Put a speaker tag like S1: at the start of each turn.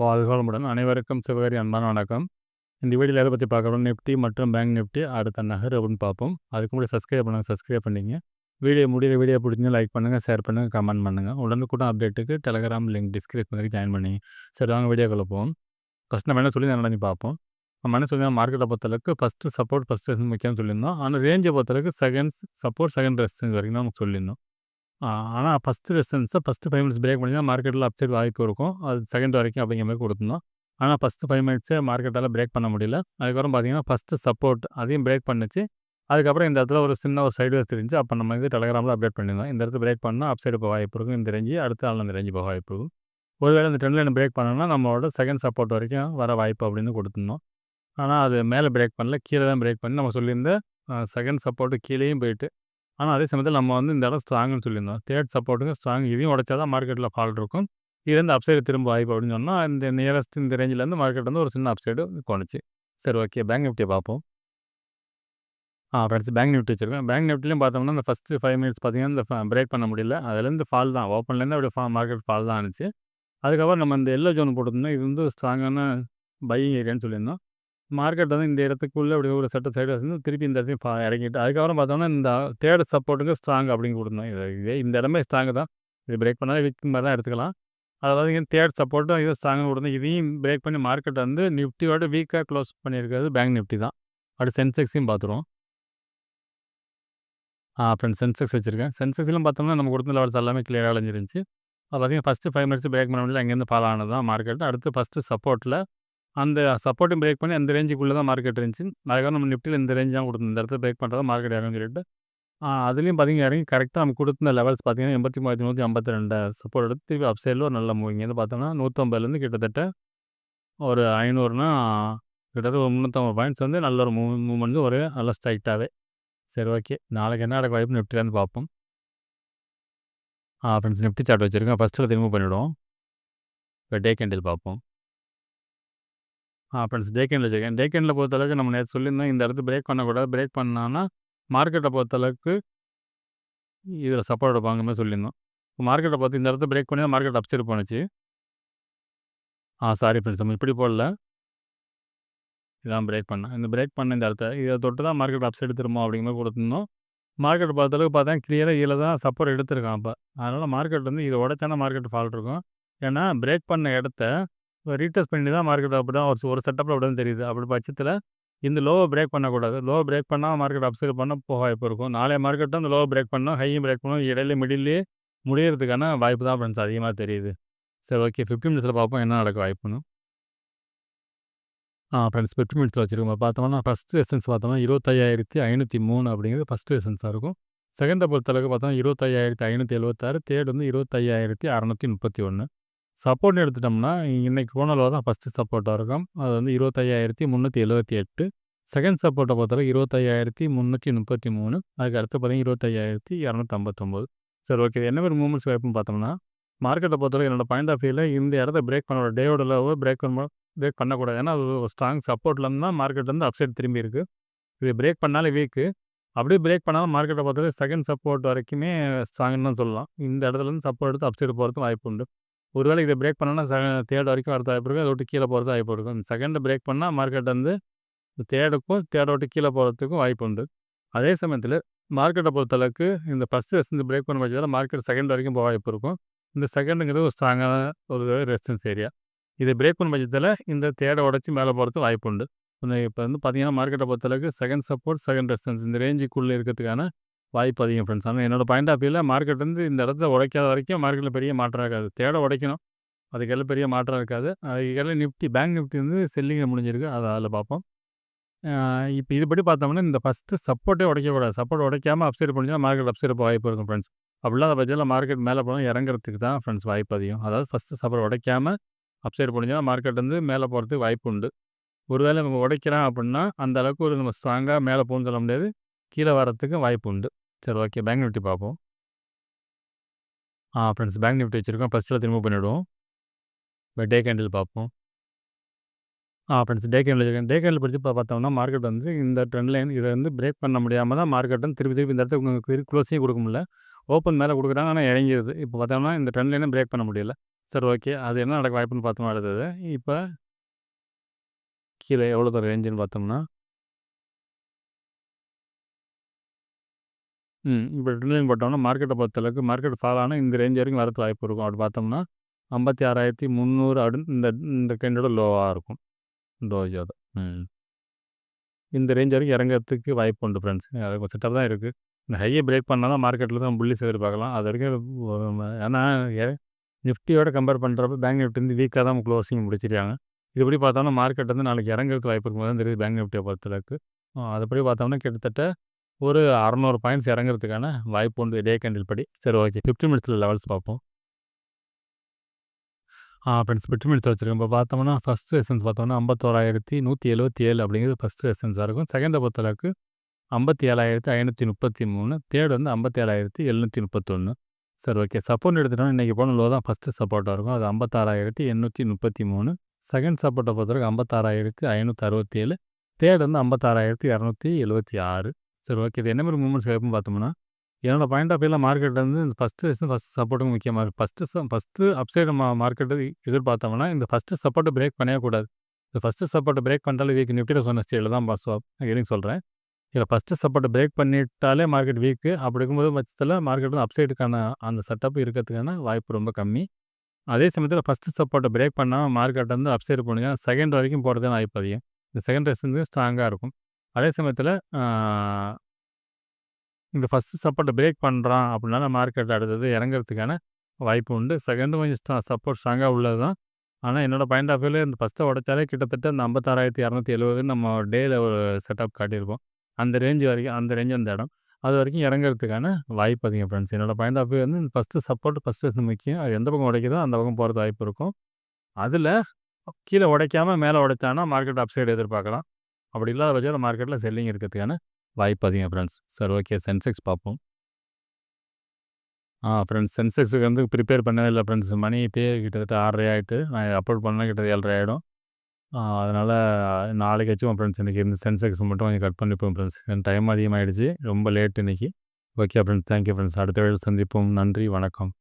S1: வாழ்க அனைவருக்கும் சிவகாரி அன்பான வணக்கம். இந்த வீடியோவில் எதை பற்றி பார்க்குறோம், நிஃப்டி மற்றும் பேங்க் நிஃப்டி அடுத்த நகர் அப்படின்னு பார்ப்போம். அதுக்கு முன்னாடி சப்ஸ்கிரைப் பண்ணிங்க. வீடியோ பிடிச்சிங்க லைக் பண்ணுங்கள், ஷேர் பண்ணுங்கள், கமெண்ட் பண்ணுங்கள். உடனுக்குடன் அப்டேட்டுக்கு டெலகிராம் லிங்க் டிஸ்கிரிப்ஷனுக்கு ஜாயின் பண்ணிங்க. சரி, வாங்க வீடியோக்குள்ளே போவோம். ஃபஸ்ட் நம்ம என்ன சொல்லி நடந்து பார்ப்போம். நம்ம என்ன சொல்லி மார்க்கெட்டை பொறுத்தளவுக்கு ஃபஸ்ட்டு சப்போர்ட் ஃபஸ்ட் ரெசிஸ்டன்ஸ் முக்கியம்னு சொல்லியிருந்தோம். ஆனால் ரேஞ்சை பொறுத்தளவுக்கு செகண்ட் சப்போர்ட் செகண்ட் ரெசிஸ்டன்ஸ் வரைக்கும் தான் நமக்கு சொல்லியிருந்தோம். ஆனால் ஃபஸ்ட்டு ரெசிஸ்டன்ஸை ஃபஸ்ட்டு 5 மினிட்ஸ் பிரேக் பண்ணிங்கன்னா மார்க்கெட்டில் அப்சைட் வாய்ப்பு இருக்கும். அது செகண்ட் வரைக்கும் அப்படிங்கிற மாதிரி கொடுத்துருந்தோம். ஆனால் ஃபஸ்ட்டு 5 மினிட்ஸே மார்க்கெட்டால் பிரேக் பண்ண முடியல. அதுக்கப்புறம் பார்த்தீங்கன்னா ஃபஸ்ட்டு சப்போர்ட் அதையும் பிரேக் பண்ணுச்சு. அதுக்கப்புறம் இந்த இடத்துல ஒரு சின்ன ஒரு சைடு வேஸ் தெரிஞ்சு அப்போ நம்ம டெலகிராமில் அப்டேட் பண்ணியிருந்தோம். இந்த இடத்துல பிரேக் பண்ணால் அப்சைடு போக வாய்ப்பு இருக்கும். இந்த ரேஞ்சு அடுத்த நாள் அந்த ரேஞ்சு போக வாய்ப்பு இருக்கும். ஒருவேளை இந்த ட்ரெண்ட் லைன் பிரேக் பண்ணோம்னா நம்மளோட செகண்ட் சப்போர்ட் வரைக்கும் வர வாய்ப்பு அப்படின்னு கொடுத்துருந்தோம். ஆனால் அது மேலே பிரேக் பண்ணல, கீழே தான் பிரேக் பண்ணி நம்ம சொல்லியிருந்த செகண்ட் சப்போர்ட்டு கீழேயும் போயிட்டு. ஆனால் அதே சமயத்தில் நம்ம இந்த இடம் ஸ்ட்ராங்குன்னு சொல்லியிருந்தோம். தேர்ட் சப்போர்ட்டுங்க ஸ்ட்ராங், இதையும் உடைச்சா தான் மார்க்கெட்டில் ஃபால் இருக்கும். இதுலேருந்து அப்சைடு திரும்ப வாய்ப்பு அப்படின்னு சொன்னால் இந்த நியரஸ்ட் இந்த ரேஞ்சிலேருந்து மார்க்கெட் ஒரு சின்ன அப்சைடு கொண்டுச்சு. சரி, ஓகே, பேங்க் நிஃப்டியை பார்ப்போம். ஃப்ரெண்ட்ஸ், பேங்க் நிஃப்டி வச்சிருக்கேன். பேங்க் நிஃப்டிலையும் பார்த்தோம்னா இந்த ஃபஸ்ட்டு 5 மினிட்ஸ் பார்த்தீங்கன்னா இந்த பிரேக் பண்ண முடியல. அதுலேருந்து ஃபால் தான், ஓப்பன்லேருந்து அப்படியே மார்க்கெட் ஃபால் தான் ஆனிச்சு. அதுக்கப்புறம் நம்ம இந்த எல்லோ ஜோன் போட்டிருந்தோம். இது ஸ்ட்ராங்கான பையிங் ஏரியான்னு சொல்லியிருந்தோம். மார்க்கெட் இந்த இடத்துக்குள்ளே அப்படி ஒரு சைடு வந்து திருப்பி இந்த இடத்தையும் இறங்கிட்டு அதுக்கப்புறம் பார்த்தோம்னா இந்த தேர்ட் சப்போர்ட்டுக்கு ஸ்ட்ராங் அப்படின்னு கொடுத்தோம். இதே இந்த இடமே ஸ்ட்ராங்கு தான். இது பிரேக் பண்ணால் வீக் மாதிரி தான் எடுத்துக்கலாம். அதாவது இங்கே தேர்ட் சப்போர்ட்டும் இது ஸ்ட்ராங்காக கொடுத்தோம். இதையும் பிரேக் பண்ணி மார்க்கெட் நிஃப்டியோட வீக்காக க்ளோஸ் பண்ணியிருக்கிறது பேங்க் நிஃப்டி தான். அடுத்து சென்செக்ஸையும் பார்த்துருவோம். ஃப்ரெண்ட்ஸ், சென்செக்ஸ் வச்சுருக்கேன். சென்செக்ஸ்லாம் பார்த்தோம்னா நம்ம கொடுத்த லெவல்ஸ் எல்லாமே கிளியராக அலைஞ்சிருந்துச்சு. அது பார்த்தீங்கன்னா ஃபஸ்ட்டு 5 மினிட்ஸ் பிரேக் பண்ண முடியல, அங்கேருந்து ஃபால் ஆனது தான் மார்க்கெட். அடுத்து ஃபஸ்ட்டு சப்போர்ட்டில் அந்த சப்போர்ட்டையும் பிரேக் பண்ணி அந்த ரேஞ்சுக்குள்ளே தான் மார்க்கெட் இருந்துச்சு. அதுக்காக நம்ம நிஃப்டியில் இந்த ரேஞ்ச் தான் கொடுத்தோம். இந்த இடத்துல பிரேக் பண்ணுறதா மார்க்கெட் இறங்குன்னு சொல்லிட்டு அதுலேயும் பார்த்தீங்கன்னா இறங்கி கரெக்டாக நம்ம கொடுத்த லெவல்ஸ் பார்த்தீங்கன்னா 83,152 சப்போர்ட் எடுத்து திருப்பி அப் சைடில் ஒரு நல்ல மூவிங். வந்து பார்த்தோம்னா 150லேருந்து கிட்டத்தட்ட ஒரு 500னா கிட்டத்தட்ட ஒரு 350 பாயிண்ட்ஸ் நல்ல ஒரு மூவ்மெண்ட், ஒரு நல்ல ஸ்ட்ரைட்டாகவே. சரி, ஓகே, நாளைக்கு என்ன நடக்க வாய்ப்பு நிஃப்டிலேருந்து பார்ப்போம். ஃப்ரெண்ட்ஸ், நிஃப்டி சார்ட் வச்சுருக்கேன். ஃபஸ்ட்டில் ரிமூவ் பண்ணிவிடுவோம். இப்போ டே கேண்டில் பார்ப்போம். ஃப்ரெண்ட்ஸ், டே கேண்டில் வச்சுருக்கேன். டே கேண்டில் பொறுத்தளவுக்கு நம்ம நேற்று சொல்லியிருந்தோம் இந்த இடத்து பிரேக் பண்ணக்கூடாது. பிரேக் பண்ணான்னா மார்க்கெட்டை பொறுத்தளவுக்கு இதில் சப்போர்ட் எடுப்பாங்க மாதிரி சொல்லியிருந்தோம். மார்க்கெட்டை பார்த்து இந்த இடத்த பிரேக் பண்ணி மார்க்கெட் அப்சைடு போணுச்சு. சாரி ஃப்ரெண்ட்ஸ், நம்ம இப்படி போடல, இதான் பிரேக் பண்ணேன். இந்த பிரேக் பண்ண இந்த இடத்த இதை தொட்டு தான் மார்க்கெட் அப்சைடு திரும்ப அப்படிங்கிற மாதிரி கொடுத்துருந்தோம். மார்க்கெட் பொறுத்தளவுக்கு பார்த்தா கிளியராக இதில் தான் சப்போர்ட் எடுத்திருக்கான். அப்போ அதனால் மார்க்கெட் இதை உடைச்சானா மார்க்கெட் ஃபால் இருக்கும். ஏன்னா பிரேக் பண்ண இடத்த ரீடெஸ்ட் பண்ணி தான் மார்க்கெட் அப்படி தான் ஒரு செட்டப்பில் அப்படி தான் தெரியுது. அப்படி பட்சத்தில் இந்த லோவை பிரேக் பண்ணக்கூடாது. லோவை பிரேக் பண்ணால் மார்க்கெட் அப்சைடு பண்ண போக வாய்ப்பு இருக்கும். நாளைய மார்க்கெட் இந்த லோவை பிரேக் பண்ணோம், ஹையும் பிரேக் பண்ணோம், இடையில மிடில்லே முடியறதுக்கான வாய்ப்பு தான் ஃப்ரெண்ட்ஸ் அதிகமாக தெரியுது. சரி, ஓகே, 15 மினிட்ஸில் பார்ப்போம் என்ன நடக்க வாய்ப்புன்னு. ஃப்ரெண்ட்ஸ், 15 மினிட்ஸில் வச்சுருக்கோம். பார்த்தோம்னா ஃபஸ்ட்டு எசன்ஸ் பார்த்தோம்னா 25,503 அப்படிங்கிறது ஃபஸ்ட்டு எசன்ஸாக இருக்கும். செகண்டை பொறுத்தளவுக்கு பார்த்தோம்னா 25,576, தேர்ட் 25,631. சப்போர்ட்னு எடுத்துட்டோம்னா இன்றைக்கி போன லோ தான் ஃபஸ்ட்டு சப்போர்ட்டாக இருக்கும். அது 25,378. செகண்ட் சப்போர்ட்டை பொறுத்தளவுக்கு 25,333. அதுக்கு அடுத்து பார்த்தீங்கன்னா 25,259. சரி, ஓகே, என்ன மாதிரி மூவ்மெண்ட்ஸ் வைப்புன்னு பார்த்தோம்னா மார்க்கெட்டை பொறுத்தவரை என்னோட பாயிண்ட் ஆஃப் வியூவில் இந்த இடத்த பிரேக் பண்ண டேயோட லோவை பிரேக் பண்ணக்கூடாது. ஏன்னா அது ஒரு ஸ்ட்ராங் சப்போர்ட்லேருந்து தான் மார்க்கெட் அப்சைட் திரும்பி இருக்குது. இது பிரேக் பண்ணாலே வீக்கு. அப்படியே பிரேக் பண்ணாலும் மார்க்கெட்டை பொறுத்தவரை செகண்ட் சப்போர்ட் வரைக்குமே ஸ்ட்ராங்குன்னு தான் சொல்லலாம். இந்த இடத்துலேருந்து சப்போர்ட் எடுத்து அப்சைடு போகிறதுக்கு வாய்ப்பு உண்டு. ஒருவேளை இதை பிரேக் பண்ணோன்னா தேர்ட் வரைக்கும் வரது வாய்ப்பு இருக்குது. அதை விட்டு கீழே போகிறது வாய்ப்பு இருக்கும். செகண்டை பிரேக் பண்ணால் மார்க்கெட் தேர்டை விட்டு கீழே போகிறதுக்கும் வாய்ப்பு உண்டு. அதே சமயத்தில் மார்க்கெட்டை பொறுத்தளவுக்கு இந்த ஃபஸ்ட்டு பிரேக் பண்ண பட்சத்தில் மார்க்கெட் செகண்ட் வரைக்கும் போக வாய்ப்பு இருக்கும். இந்த செகண்டுங்கிறது ஒரு ஸ்ட்ராங்கான ஒரு ரெசிஸ்டன்ஸ் ஏரியா. இதை பிரேக் பண்ண பட்சத்தில் இந்த தேர்டை உடச்சி மேலே போகிறதுக்கு வாய்ப்பு உண்டு. இப்போ பார்த்தீங்கன்னா மார்க்கெட்டை பொறுத்தளவுக்கு செகண்ட் சப்போர்ட் செகண்ட் ரெசிஸ்டன்ஸ் இந்த ரேஞ்சுக்குள்ளே இருக்கிறதுக்கான வாய்ப்பு அதிகம் ஃப்ரெண்ட்ஸ். ஆனால் என்னோட பாயிண்ட் ஆஃப் வியூவில் மார்க்கெட் இந்த இடத்த உடைக்காத வரைக்கும் மார்க்கெட்டில் பெரிய மாற்றம் இருக்காது. தேட உடைக்கணும், அதுக்கெல்லாம் பெரிய மாற்றம் இருக்காது. அதுக்கெல்லாம் பேங்க் நிஃப்டி செல்லிங்கை முடிஞ்சிருக்கு. அதை அதில் பார்ப்போம். இப்போ இதுபடி பார்த்தோம்னா இந்த ஃபஸ்ட்டு சப்போர்ட்டே உடைக்கக்கூடாது. சப்போர்ட் உடைக்காமல் அப்சைடு பண்ணிச்சுன்னா மார்க்கெட் அப்சைடு போக வாய்ப்பு இருக்கும் ஃப்ரெண்ட்ஸ். அப்படிலாம் பட்சத்தில் மார்க்கெட் மேலே போனால் இறங்குறதுக்கு தான் ஃப்ரெண்ட்ஸ் வாய்ப்பு அதிகம். அதாவது ஃபஸ்ட்டு சப்போர்ட் உடைக்காமல் அப்சைடு பண்ணிச்சுன்னா மார்க்கெட் மேலே போகிறதுக்கு வாய்ப்பு உண்டு. ஒருவேளை நம்ம உடைக்கிறான் அப்படின்னா அந்த அளவுக்கு நம்ம ஸ்ட்ராங்காக மேலே போகணும்னு சொல்ல முடியாது, கீழே வரத்துக்கு வாய்ப்பு உண்டு. சரி, ஓகே, பேங்க் நிஃப்டி பார்ப்போம். ஃப்ரெண்ட்ஸ், பேங்க் நிஃப்டி வச்சுருக்கோம். ஃபஸ்ட்டில் ரிமூவ் பண்ணிவிடுவோம். இப்போ டே கேண்டில் பார்ப்போம். ஃப்ரெண்ட்ஸ், டே கேண்டில் படித்து பார்த்தோம்னா மார்க்கெட் இந்த ட்ரெண்ட் லைன் இதை பிரேக் பண்ண முடியாமல் தான் மார்க்கெட் திருப்பி இந்த இடத்துக்கு க்ளோஸையும் கொடுக்க முடியல. ஓப்பன் மேலே கொடுக்குறாங்க, ஆனால் இறங்கிடுது. இப்போ பார்த்தோம்னா இந்த ட்ரெண்ட் லைனை பிரேக் பண்ண முடியல. சரி ஓகே. அது என்ன நடக்க வாய்ப்புன்னு பார்த்தோம்னா அடுத்தது. இப்ப கீழ எவ்வளோ தூரம் ரேஞ்சுன்னு பார்த்தோம்னா, இப்ப ட்ரில்லிங் போட்டோம்னா மார்க்கெட்ட பொறுத்தளவுக்கு மார்க்கெட் ஃபால் ஆனா இந்த ரேஞ்ச் வரைக்கும் வரதுக்கு வாய்ப்பு இருக்கும். அப்படி பார்த்தோம்னா 56,300 அப்படின்னு இந்த இந்த கேண்டோட லோவா இருக்கும். டோஜோட. ம். இந்த ரேஞ்ச் வரைக்கும் இறங்கறதுக்கு வாய்ப்பு உண்டு ஃப்ரெண்ட்ஸ். அது செட்டப் தான் இருக்கு. இந்த ஹைய பிரேக் பண்ணா தான் மார்க்கெட்டில தான் புல்லிஷ் எதிர்பார்க்கலாம். அது வரைக்கும் ஏன்னா எ நிஃப்டியோட கம்பேர் பண்ணுறப்ப பேங்க் நிஃப்டி வந்து வீக்காக தான் க்ளோசிங் முடிச்சிருக்காங்க. இதுபடி பார்த்தோம்னா மார்க்கெட் வந்து நாளைக்கு இறங்கறதுக்கு வாய்ப்பு இருக்கும்போது தான் தெரியுது பேங்க் நிஃப்டியை பொறுத்தளவுக்கு. அதுபடி பார்த்தோம்னா கிட்டத்தட்ட ஒரு 600 பாயிண்ட்ஸ் இறங்கறதுக்கான வாய்ப்பு உண்டு டே கேண்டில் படி. சரி ஓகே. 15 மினிட்ஸில் லெவல்ஸ் பார்ப்போம். ஃப்ரெண்ட்ஸ் 15 மினிட்ஸ் வச்சிருக்கேன். இப்போ பார்த்தோம்னா ஃபர்ஸ்ட் ரெசிஸ்டன்ஸ் பார்த்தோம்னா 51,177 அப்படிங்கிறது ஃபர்ஸ்ட் ரெசிஸ்டன்ஸாக இருக்கும். செகண்டை பொறுத்தளவுக்கு 57,533. தேர்ட் வந்து 57,731. சரி ஓகே. சப்போர்ட் எடுத்துட்டோம்னா இன்றைக்கி போன லோ தான் ஃபஸ்ட்டு சப்போர்ட்டாக இருக்கும். அது 56,833. செகண்ட் சப்போர்ட்டை பொறுத்தவரைக்கும் 56,567. தேர்ட் வந்து 56,276. சரி ஓகே. இது என்ன மாதிரி மூவ்மெண்ட்ஸ் கேட்புன்னு பார்த்தோம்னா, என்னோடய பாயிண்ட் ஆஃப் வியூவில் மார்க்கெட் வந்து இந்த ஃபஸ்ட்டு சப்போர்ட்டுக்கு முக்கியமாக இருக்குது. ஃபஸ்ட்டு அப்சைடு மார்க்கெட்டு எதிர்பார்த்தோம்னா இந்த ஃபஸ்ட்டு சப்போர்ட்டை பிரேக் பண்ணவே கூடாது. இந்த ஃபஸ்ட்டு சப்போர்ட்டை பிரேக் பண்ணிட்டாலே வீக் நிஃப்டியில் சொன்ன ஸ்டேஜில் தான் எதுவும் சொல்கிறேன். இதில் ஃபஸ்ட்டு சப்போர்ட்டை பிரேக் பண்ணிட்டாலே மார்க்கெட் வீக்கு. அப்படி இருக்கும்போது பட்சத்தில் மார்க்கெட் வந்து அப்சைடுக்கான அந்த செட்டப் இருக்கிறதுக்கான வாய்ப்பு ரொம்ப கம்மி. அதே சமயத்தில் ஃபஸ்ட்டு சப்போர்ட்டை பிரேக் பண்ணால் மார்க்கெட் வந்து அப்சைடு போனீங்கன்னா செகண்ட் வரைக்கும் போகிறதுக்கான வாய்ப்பு அதிகம். இந்த செகண்ட் ரெசிஸ்டன்ஸ் ஸ்ட்ராங்காக இருக்கும். அதே சமயத்தில் இந்த ஃபஸ்ட்டு சப்போர்ட்டை பிரேக் பண்ணுறான் அப்படின்னால மார்க்கெட் அடுத்தது இறங்குறதுக்கான வாய்ப்பு உண்டு. செகண்டும் கொஞ்சம் சப்போர்ட் ஸ்ட்ராங்காக உள்ளது தான். ஆனால் என்னோடய பாயிண்ட் ஆஃப் வியூவில் இந்த ஃபஸ்ட்டை உடைச்சாலே கிட்டத்தட்ட இந்த 56,270 நம்ம டேயில் ஒரு செட்டப் காட்டியிருக்கோம். அந்த ரேஞ்ச் வரைக்கும் அந்த ரேஞ்ச் அந்த இடம் அது வரைக்கும் இறங்குறதுக்கான வாய்ப்பு அதிகம் ஃப்ரெண்ட்ஸ். என்னோடய பாயிண்ட் ஆஃப் வியூ வந்து ஃபஸ்ட்டு சப்போர்ட் ஃபஸ்ட் ரெசிஸ்டன்ஸ் முக்கியம். அது எந்த பக்கம் உடைக்குதோ அந்த பக்கம் போகிறது வாய்ப்பு இருக்கும். அதில் கீழே உடைக்காமல் மேலே உடைச்சானா மார்க்கெட் அப்சைடு எதிர்பார்க்கலாம். அப்படி இல்லாத பட்சத்தில் மார்க்கெட்டில் செல்லிங் இருக்கிறதுக்கான வாய்ப்பு அதிகம் ஃப்ரெண்ட்ஸ். சரி ஓகே. சென்செக்ஸ் பார்ப்போம். ஃப்ரெண்ட்ஸ் சென்செக்ஸுக்கு வந்து ப்ரிப்பேர் பண்ணவே இல்லை ஃப்ரெண்ட்ஸ். மணி இப்போயே கிட்டத்தட்ட 6:30 ஆகிட்டு. நான் அப்லோட் பண்ணால் கிட்டத்தட்ட 7:30 ஆகிடும். அதனால் நாளைக்கு வச்சுவோம் ஃப்ரெண்ட்ஸ். இன்றைக்கி இந்த சென்செக்ஸ் மட்டும் கொஞ்சம் கட் பண்ணிப்போம் ஃப்ரெண்ட்ஸ். டைம் அதிகமாகிடுச்சு. ரொம்ப லேட் இன்றைக்கி. Okay friends. Thank you friends. அடுத்த வேலை சந்திப்போம். நன்றி. வணக்கம்.